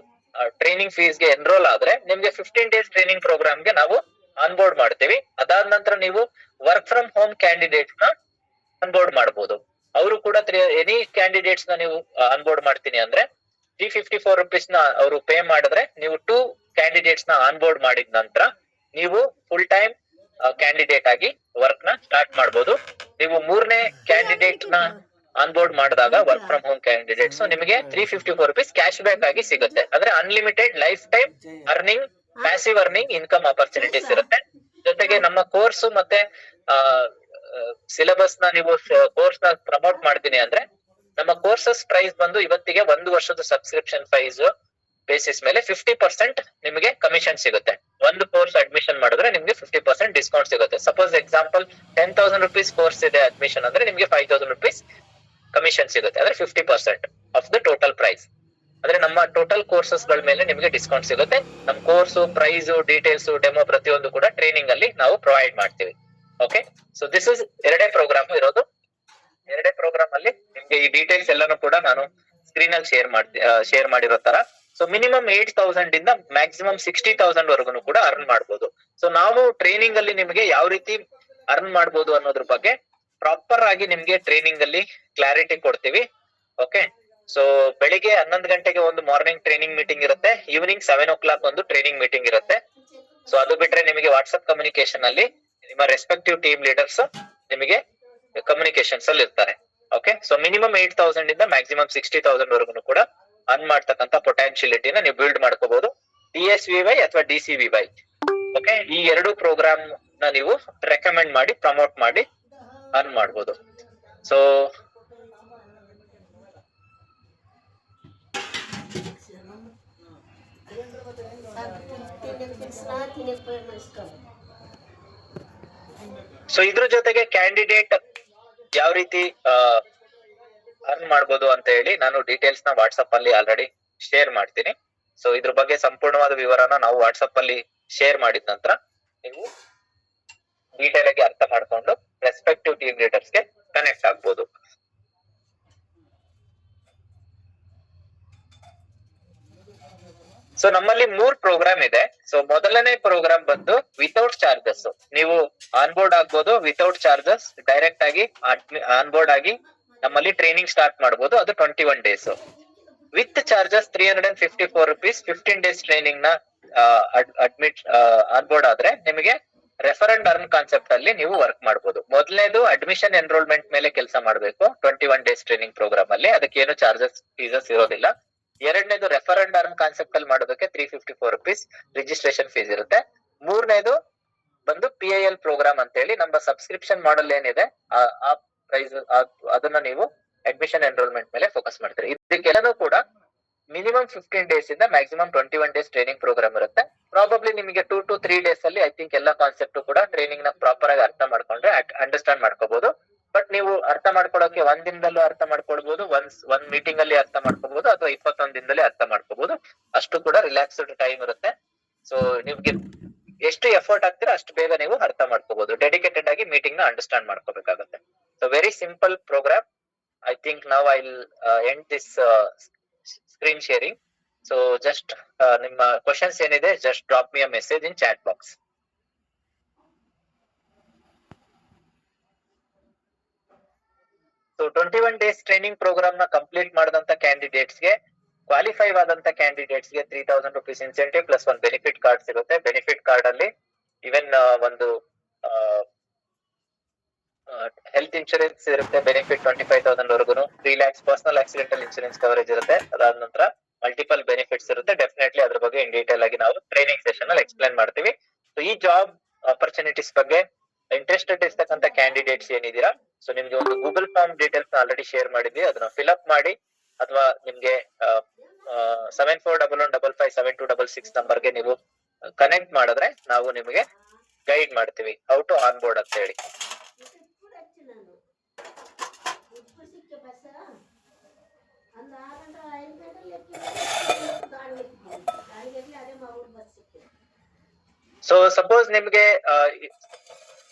[SPEAKER 1] ಟ್ರೈನಿಂಗ್ ಫೀಸ್ ಗೆ ಎನ್ರೋಲ್ ಆದ್ರೆ ನಿಮ್ಗೆ 15 days ಟ್ರೈನಿಂಗ್ ಪ್ರೋಗ್ರಾಮ್ ಗೆ ನಾವು ಆನ್ಬೋರ್ಡ್ ಮಾಡ್ತೀವಿ. ಅದಾದ ನಂತರ ನೀವು ವರ್ಕ್ ಫ್ರಮ್ ಹೋಮ್ ಕ್ಯಾಂಡಿಡೇಟ್ ನ ಆನ್ಬೋರ್ಡ್ ಮಾಡಬಹುದು. ಅವರು ಕೂಡ ಎನಿ ಕ್ಯಾಂಡಿಡೇಟ್ಸ್ ನ ನೀವು ಆನ್ಬೋರ್ಡ್ ಮಾಡ್ತೀನಿ ಅಂದ್ರೆ 354 rupees ನ ಅವರು ಪೇ ಮಾಡಿದ್ರೆ ನೀವು 2 ಕ್ಯಾಂಡಿಡೇಟ್ಸ್ ನ ಆನ್ ಬೋರ್ಡ್ ಮಾಡಿದ ನಂತರ ನೀವು ಫುಲ್ ಟೈಮ್ ಕ್ಯಾಂಡಿಡೇಟ್ ಆಗಿ ವರ್ಕ್ ನ ಸ್ಟಾರ್ಟ್ ಮಾಡಬಹುದು. ನೀವು ಮೂರನೇ ಕ್ಯಾಂಡಿಡೇಟ್ ನ ಆನ್ ಬೋರ್ಡ್ ಮಾಡಿದಾಗ ವರ್ಕ್ ಫ್ರಮ್ ಹೋಮ್ ಕ್ಯಾಂಡಿಡೇಟ್ಸ್ ನಿಮಗೆ 354 rupees ಕ್ಯಾಶ್ ಬ್ಯಾಕ್ ಆಗಿ ಸಿಗುತ್ತೆ. ಅಂದ್ರೆ unlimited life time earning, passive earning income opportunities ಇರುತ್ತೆ. ಜೊತೆಗೆ ನಮ್ಮ ಕೋರ್ಸ್ ಮತ್ತೆ ಸಿಲೆಬಸ್ ನ ನೀವು ಕೋರ್ಸ್ ನ ಪ್ರಮೋಟ್ ಮಾಡ್ತೀನಿ ಅಂದ್ರೆ ನಮ್ಮ ಕೋರ್ಸಸ್ ಪ್ರೈಸ್ ಬಂದು ಇವತ್ತಿಗೆ 1 ವರ್ಷದ ಸಬ್ಸ್ಕ್ರಿಪ್ಷನ್ ಪ್ರೈಸ್ ಬೇಸಿಸ್ ಮೇಲೆ 50% ನಿಮಗೆ ಕಮಿಷನ್ ಸಿಗುತ್ತೆ. ಒಂದು ಕೋರ್ಸ್ ಅಡ್ಮಿಷನ್ ಮಾಡಿದ್ರೆ ನಿಮ್ಗೆ 50% ಡಿಸ್ಕೌಂಟ್ ಸಿಗುತ್ತೆ. ಸಪೋಸ್ ಎಕ್ಸಾಂಪಲ್ 10,000 rupees ಕೋರ್ಸ್ ಇದೆ ಅಡ್ಮಿಷನ್ ಅಂದ್ರೆ ನಿಮ್ಗೆ 5,000 rupees ಕಮಿಷನ್ ಸಿಗುತ್ತೆ. ಅಂದ್ರೆ 50% ಆಫ್ ದ ಟೋಟಲ್ ಪ್ರೈಸ್. ಅಂದ್ರೆ ನಮ್ಮ ಟೋಟಲ್ ಕೋರ್ಸಸ್ ಗಳ ಮೇಲೆ ನಿಮಗೆ ಡಿಸ್ಕೌಂಟ್ ಸಿಗುತ್ತೆ. ನಮ್ ಕೋರ್ಸ್ ಪ್ರೈಸ್ ಡೀಟೇಲ್ಸ್ ಡೆಮೋ ಪ್ರತಿಯೊಂದು ಕೂಡ ಟ್ರೈನಿಂಗ್ ಅಲ್ಲಿ ನಾವು ಪ್ರೊವೈಡ್ ಮಾಡ್ತೀವಿ. ಓಕೆ, ಸೊ ದಿಸ್ ಇಸ್ ಎರಡೇ ಪ್ರೋಗ್ರಾಮ್ ಇರೋದು. ಎರಡೇ ಪ್ರೋಗ್ರಾಮ್ ಅಲ್ಲಿ ನಿಮ್ಗೆ ಈ ಡೀಟೇಲ್ಸ್ ಎಲ್ಲಾನು ಕೂಡ ನಾನು ಸ್ಕ್ರೀನ್ ಅಲ್ಲಿ ಶೇರ್ ಮಾಡಿರೋ ತರ. ಸೊ ಮಿನಿಮಮ್ 8,000 ಇಂದ ಮ್ಯಾಕ್ಸಿಮಮ್ 60,000 ವರೆಗೂ ಕೂಡ ಅರ್ನ್ ಮಾಡಬಹುದು. ಸೊ ನಾವು ಟ್ರೈನಿಂಗ್ ಅಲ್ಲಿ ನಿಮ್ಗೆ ಯಾವ ರೀತಿ ಅರ್ನ್ ಮಾಡಬಹುದು ಅನ್ನೋದ್ರ ಬಗ್ಗೆ ಪ್ರಾಪರ್ ಆಗಿ ನಿಮ್ಗೆ ಟ್ರೈನಿಂಗ್ ಅಲ್ಲಿ ಕ್ಲಾರಿಟಿ ಕೊಡ್ತೀವಿ. ಓಕೆ, ಸೊ ಬೆಳಿಗ್ಗೆ 11 ಗಂಟೆಗೆ ಒಂದು ಮಾರ್ನಿಂಗ್ ಟ್ರೈನಿಂಗ್ ಮೀಟಿಂಗ್ ಇರುತ್ತೆ. ಈವ್ನಿಂಗ್ 7 o'clock ಒಂದು ಟ್ರೈನಿಂಗ್ ಮೀಟಿಂಗ್ ಇರುತ್ತೆ. ಸೊ ಅದು ಬಿಟ್ರೆ ನಿಮಗೆ ವಾಟ್ಸ್ಆಪ್ ಕಮ್ಯುನಿಕೇಶನ್ ಅಲ್ಲಿ ನಿಮ್ಮ ರೆಸ್ಪೆಕ್ಟಿವ್ ಟೀಮ್ ಲೀಡರ್ಸ್ ನಿಮಗೆ ಕಮ್ಯುನಿಕೇಶನ್ಸ್ ಅಲ್ಲಿ ಇರ್ತಾರೆ. ಓಕೆ, ಸೊ ಮಿನಿಮಮ್ 8,000 ಇಂದ ಮ್ಯಾಕ್ಸಿಮಮ್ 60,000 ವರೆಗೂ ಕೂಡ ಅರ್ನ್ ಮಾಡ್ತಕ್ಕಂತ ಪೊಟೆನ್ಶಿಯಲಿಟಿನ ನೀವು ಬಿಲ್ಡ್ ಮಾಡ್ಕೋಬಹುದು. DSVY ಅಥವಾ DCVY. ಓಕೆ, ಈ ಎರಡು ಪ್ರೋಗ್ರಾಮ್ ನ ನೀವು ರೆಕಮೆಂಡ್ ಮಾಡಿ ಪ್ರಮೋಟ್ ಮಾಡಿ ಅರ್ನ್ ಮಾಡಬಹುದು. ಸೊ ಇದ್ರ ಜೊತೆಗೆ ಕ್ಯಾಂಡಿಡೇಟ್ ಯಾವ ರೀತಿ ಅರ್ನ್ ಮಾಡ್ಬೋದು ಅಂತ ಹೇಳಿ ನಾನು ಡೀಟೇಲ್ಸ್ ನ ವಾಟ್ಸ್ಆಪ್ ಅಲ್ಲಿ ಆಲ್ರೆಡಿ ಶೇರ್ ಮಾಡ್ತೀನಿ. ಸೊ ಇದ್ರ ಬಗ್ಗೆ ಸಂಪೂರ್ಣವಾದ ವಿವರನ ನಾವು ವಾಟ್ಸ್ಆಪ್ ಅಲ್ಲಿ ಶೇರ್ ಮಾಡಿದ ನಂತರ ನೀವು ಡೀಟೇಲ್ ಆಗಿ ಅರ್ಥ ಮಾಡ್ಕೊಂಡು ರೆಸ್ಪೆಕ್ಟಿವ್ ಟೀಮ್ ಲೀಡರ್ಸ್ ಗೆ ಕನೆಕ್ಟ್ ಆಗ್ಬೋದು. ಸೊ ನಮ್ಮಲ್ಲಿ 3 ಪ್ರೋಗ್ರಾಮ್ ಇದೆ. ಸೊ ಮೊದಲನೇ ಪ್ರೋಗ್ರಾಮ್ ಬಂದು ವಿತೌಟ್ ಚಾರ್ಜಸ್. ನೀವು ಆನ್ ಬೋರ್ಡ್ ಆಗ್ಬೋದು ವಿತೌಟ್ ಚಾರ್ಜಸ್. ಡೈರೆಕ್ಟ್ ಆಗಿ ಆನ್ ಬೋರ್ಡ್ ಆಗಿ ನಮ್ಮಲ್ಲಿ ಟ್ರೈನಿಂಗ್ ಸ್ಟಾರ್ಟ್ ಮಾಡಬಹುದು. ಅದು 21 days. With charges 354 rupees 15 days training ನ ಅಡ್ಮಿಟ್ ಆನ್ ಬೋರ್ಡ್ ಆದ್ರೆ ನಿಮಗೆ ರೆಫರ್ ಅಂಡ್ ಅರ್ನ್ ಕಾನ್ಸೆಪ್ಟ್ ಅಲ್ಲಿ ನೀವು ವರ್ಕ್ ಮಾಡಬಹುದು. ಮೊದಲನೇದು ಅಡ್ಮಿಷನ್ ಎನ್ರೋಲ್ಮೆಂಟ್ ಮೇಲೆ ಕೆಲಸ ಮಾಡಬೇಕು 21 days ಟ್ರೈನಿಂಗ್ ಪ್ರೋಗ್ರಾಮ್ ಅಲ್ಲಿ. ಅದಕ್ಕೆ ಏನು ಚಾರ್ಜಸ್ ಫೀಸಸ್ ಇರೋದಿಲ್ಲ. ಎರಡನೇದು ರೆಫರ್ ಅಂಡ್ ಅರ್ನ್ ಕಾನ್ಸೆಪ್ಟ್ ಅಲ್ಲಿ ಮಾಡೋದಕ್ಕೆ 354 rupees ರಿಜಿಸ್ಟ್ರೇಷನ್ ಫೀಸ್ ಇರುತ್ತೆ. ಮೂರನೇದು ಬಂದು PIL ಪ್ರೋಗ್ರಾಮ್ ಅಂತ ಹೇಳಿ ನಮ್ಮ ಸಬ್ಸ್ಕ್ರಿಪ್ಷನ್ ಮಾಡಲ್ ಏನಿದೆ ಆ ಪ್ರೈಸ್ ಅದನ್ನ ನೀವು ಅಡ್ಮಿಷನ್ ಎನ್ರೋಲ್ಮೆಂಟ್ ಮೇಲೆ ಫೋಕಸ್ ಮಾಡ್ತೀರಿ. ಇದಕ್ಕೆಲ್ಲನೂ ಕೂಡ ಮಿನಿಮಮ್ 15 days ಇಂದ ಮ್ಯಾಕ್ಸಿಮಮ್ 21 days ಟ್ರೈನಿಂಗ್ ಪ್ರೋಗ್ರಾಮ್ ಇರುತ್ತೆ. ಪ್ರಾಬಬ್ಲಿ ನಿಮಗೆ 2 to 3 days ಅಲ್ಲಿ ಐ ಥಿಂಕ್ ಎಲ್ಲ ಕಾನ್ಸೆಪ್ಟ್ ಕೂಡ ಟ್ರೈನಿಂಗ್ ನ ಪ್ರಾಪರ್ ಆಗಿ ಅರ್ಥ ಮಾಡ್ಕೊಂಡ್ರೆ ಅಂಡರ್ಸ್ಟ್ಯಾಂಡ್ ಮಾಡ್ಕೋಬಹುದು. ಬಟ್ ನೀವು ಅರ್ಥ ಮಾಡ್ಕೊಳ್ಳೋಕೆ 1 ದಿನದಲ್ಲೂ ಅರ್ಥ ಮಾಡ್ಕೊಳ್ಬಹುದು, ಒಂದ್ ಮೀಟಿಂಗ್ ಅಲ್ಲಿ ಅರ್ಥ ಮಾಡ್ಕೋಬಹುದು, ಅಥವಾ 21 ದಿನದಲ್ಲಿ ಅರ್ಥ ಮಾಡ್ಕೋಬಹುದು. ಅಷ್ಟು ಕೂಡ ರಿಲ್ಯಾಕ್ಸ್ಡ್ ಟೈಮ್ ಇರುತ್ತೆ. ಸೊ ನಿಮ್ಗೆ ಎಷ್ಟು ಎಫರ್ಟ್ ಆಗ್ತೀರಾ ಅಷ್ಟು ಬೇಗ ನೀವು ಅರ್ಥ ಮಾಡ್ಕೋಬಹುದು. ಡೆಡಿಕೇಟೆಡ್ ಆಗಿ ಮೀಟಿಂಗ್ ನ ಅಂಡರ್ಸ್ಟ್ಯಾಂಡ್ ಮಾಡ್ಕೋಬೇಕಾಗುತ್ತೆ. So very simple programme. I think now I will end this screen sharing. So just ನಿಮ್ಮ ಕ್ವಶನ್ಸ್ ಏನಿದೆ just drop me a message in chat box. So 21 days training programme ನ ಕಂಪ್ಲೀಟ್ ಮಾಡಿದಂತ ಕ್ಯಾಂಡಿಡೇಟ್ಸ್ ಗೆ, ಕ್ವಾಲಿಫೈ ಆದಂತ ಕ್ಯಾಂಡಿಡೇಟ್ಸ್ ಗೆ 3,000 rupees ಇನ್ಸೆಂಟಿವ್ ಪ್ಲಸ್ ಒಂದು ಬೆನಿಫಿಟ್ ಕಾರ್ಡ್ ಸಿಗುತ್ತೆ. ಬೆನಿಫಿಟ್ ಕಾರ್ಡ್ ಅಲ್ಲಿ ಇವನ್ ಒಂದು ಹೆಲ್ತ್ ಇನ್ಶೂರೆನ್ಸ್ ಇರುತ್ತೆ. ಬೆನಿಫಿಟ್ 25,000 ವರೆಗೂ. 3 lakhs personal accidental insurance coverage ಇರುತ್ತೆ. ಅದಾದ ನಂತರ ಮಲ್ಟಿಪಲ್ ಬೆನಿಫಿಟ್ಸ್ ಇರುತ್ತೆ. ಡೆಫಿನೆಟ್ಲಿ ಅದ್ರ ಬಗ್ಗೆ ಇನ್ ಡೀಟೇಲ್ ಆಗಿ ನಾವು ಟ್ರೈನಿಂಗ್ ಸೆಷನ್ ಅಲ್ಲಿ ಎಕ್ಸ್ಪ್ಲೈನ್ ಮಾಡ್ತೀವಿ. ಸೊ ಈ ಜಾಬ್ ಆಪರ್ಚುನಿಟೀಸ್ ಬಗ್ಗೆ ಇಂಟ್ರೆಸ್ಟೆಡ್ ಇರ್ತಕ್ಕಂಥ ಕ್ಯಾಂಡಿಡೇಟ್ಸ್ ಏನಿದ್ದೀರಾ, ಸೊ ನಿಮ್ಗೆ ಒಂದು Google form details already share ಮಾಡಿದ್ವಿ. ಅದನ್ನ ಫಿಲ್ ಅಪ್ ಮಾಡಿ ಅಥವಾ ನಿಮ್ಗೆ 7411557266 ನಂಬರ್ಗೆ ನೀವು ಕನೆಕ್ಟ್ ಮಾಡಿದ್ರೆ ನಾವು ನಿಮಗೆ ಗೈಡ್ ಮಾಡ್ತೀವಿ ಹೌ ಟು ಆನ್ ಬೋರ್ಡ್ ಅಂತ ಹೇಳಿ. ಸೊ ಸಪೋಸ್ ನಿಮ್ಗೆ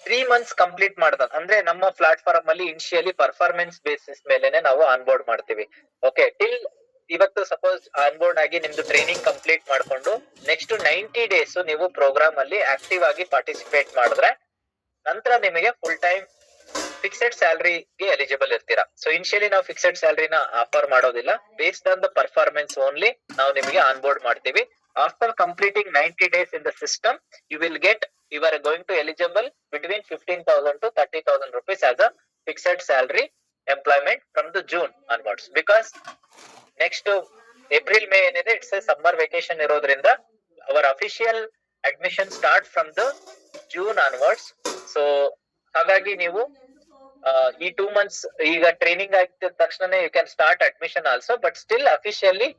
[SPEAKER 1] 3 months ಕಂಪ್ಲೀಟ್ ಮಾಡ್ದ ಅಂದ್ರೆ ನಮ್ಮ ಪ್ಲಾಟ್ಫಾರ್ಮ್ ಅಲ್ಲಿ ಇನಿಷಿಯಲಿ ಪರ್ಫಾರ್ಮೆನ್ಸ್ ಬೇಸಿಸ್ ಮೇಲೆನೆ ನಾವು ಆನ್ ಬೋರ್ಡ್ ಮಾಡ್ತೀವಿ. ಓಕೆ, ಟಿಲ್ ಇವತ್ತು ಸಪೋಸ್ ಆನ್ ಬೋರ್ಡ್ ಆಗಿ ನಿಮ್ದು ಟ್ರೈನಿಂಗ್ ಕಂಪ್ಲೀಟ್ ಮಾಡ್ಕೊಂಡು ನೆಕ್ಸ್ಟ್ 90 days ನೀವು ಪ್ರೋಗ್ರಾಮ್ ಅಲ್ಲಿ ಆಕ್ಟಿವ್ ಆಗಿ ಪಾರ್ಟಿಸಿಪೇಟ್ ಮಾಡಿದ್ರೆ ನಂತರ ನಿಮಗೆ ಫುಲ್ ಟೈಮ್ ಫಿಕ್ಸೆಡ್ ಸ್ಯಾಲರಿಗೆ ಎಲಿಜಿಬಲ್ ಇರ್ತೀರಾ. ಸೊ ಇನಿಷಿಯಲಿ ನಾವು ಫಿಕ್ಸೆಡ್ ಸ್ಯಾಲರಿನ ಆಫರ್ ಮಾಡೋದಿಲ್ಲ. Based on the performance only ನಾವು ನಿಮಗೆ ಆನ್ ಬೋರ್ಡ್ ಮಾಡ್ತೀವಿ. After completing 90 days in the system, you are going to eligible between 15,000 to 30,000 rupees as a fixed salary employment from the June onwards. Because next April, May ಏನಿದೆ ಇಟ್ಸ್ ಎ ಸಮ್ಮರ್ ವೆಕೇಶನ್ ಇರೋದ್ರಿಂದ our official admission start from the June onwards. So ಹಾಗಾಗಿ ನೀವು ಈ 2 months ಈಗ ಟ್ರೈನಿಂಗ್ ಆಗಿದ ತಕ್ಷಣ you can start admission also, but still officially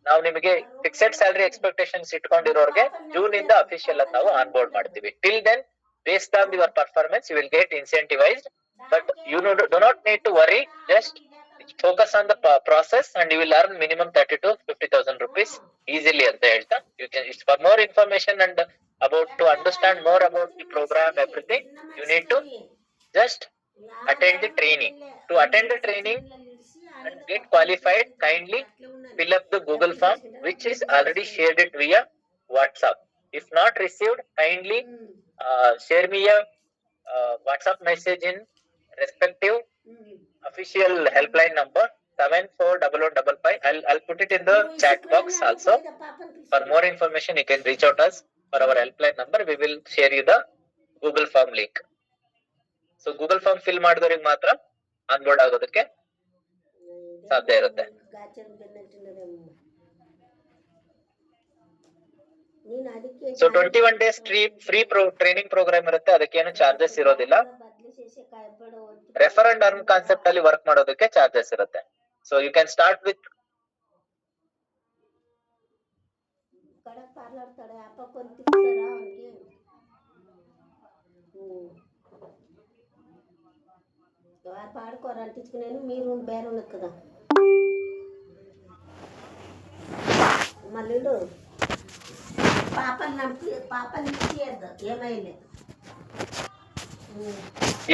[SPEAKER 1] ನಾವು ನಿಮಗೆ ಫಿಕ್ಸೆಡ್ ಸ್ಯಾಲರಿ ಎಕ್ಸ್ಪೆಕ್ಟೇಷನ್ಸ್ ಇಟ್ಕೊಂಡಿರೋರ್ಗೆ ಜೂನ್ ಇಂದ ಅಫಿಷಿಯಲ್ ಆಗಿ ನಾವು ಆನ್ ಬೋರ್ಡ್ ಮಾಡ್ತೀವಿ. Till then based on your performance you will get incentivised, but you do not need to worry. Just focus on the process and you will earn minimum 30 to 50,000 rupees easily ಅಂತ ಹೇಳ್ತಾ, you can, for more information and about to understand more about the program, everything, you need to just attend the training. To attend the training and get qualified, kindly fill up the Google form which is already shared it via WhatsApp. If not received, kindly share me a WhatsApp message in respective official helpline number 741155. I'll put it in the chat box also. For more information you can reach out us for our helpline number. We will share you the Google form link. So Google form fill ಮಾಡಿದವರಿಗೆ ಮಾತ್ರ ಆನ್ಬೋರ್ಡ್ ಆಗೋದಕ್ಕೆ ಸಾಧ್ಯ ಇರುತ್ತೆ. So 21 days free training program ಇರುತ್ತೆ, ಅದಕ್ಕೇನು ಚಾರ್ಜಸ್ ಇರೋದಿಲ್ಲ. ರೆಫರ್ ಅಂಡ್ ಅರ್ನ್ ಕಾನ್ಸೆಪ್ಟ್ ಅಲ್ಲಿ ವರ್ಕ್ ಮಾಡೋದಕ್ಕೆ ಚಾರ್ಜಸ್ ಇರುತ್ತೆ. So you can start with
[SPEAKER 2] పాడుకోరంటించుకునేది మీరు బేరం కదా మళ్ళీ పాపని ఇచ్చేద్దాం ఏమైనా.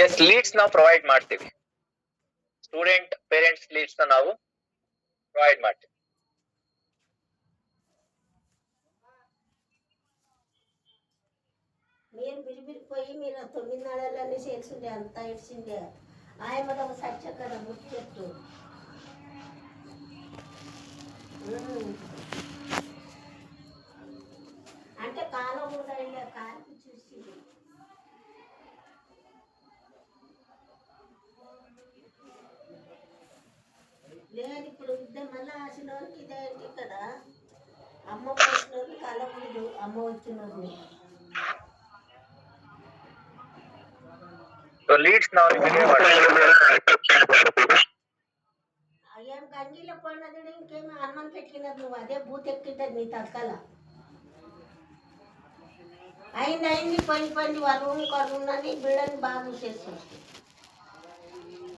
[SPEAKER 1] ಎಸ್ ಲೀಡ್ಸ್ ನಾವು ಪ್ರೊವೈಡ್ ಮಾಡ್ತೀವಿ, ಸ್ಟೂಡೆಂಟ್ ಪೇರೆಂಟ್ಸ್ ಲೀಡ್ಸ್ ನಾವು ಪ್ರೊವೈಡ್ ಮಾಡ್ತೀವಿ.
[SPEAKER 2] మీరు బిరిపోయి మీరు 9 నెలలన్నీ చేసిండే అంతా ఇచ్చిండే ఆయన ఒక సత్య కదా ముట్టు అంటే కాలం కూడా కాల్పు చూసి లేదు. ఇప్పుడు ఇద్దరు మళ్ళీ ఆసిన వాళ్ళకి ఇదేంటి కదా, అమ్మ వచ్చిన వాళ్ళు కాలకూడదు, అమ్మ వచ్చిన వాళ్ళు
[SPEAKER 1] ಲೀಡ್ಸ್ ನಾವು
[SPEAKER 2] ఏం గంగిలో పోయినది ఇంకేమో హనుమాన్ పెట్టినది, నువ్వు అదే బూత్ ఎక్కింటది నీ తక్కల అయింది పోయింది. వాళ్ళు రూమ్ ఉన్నది బిళ్ళని బాగా చేస్తుంది.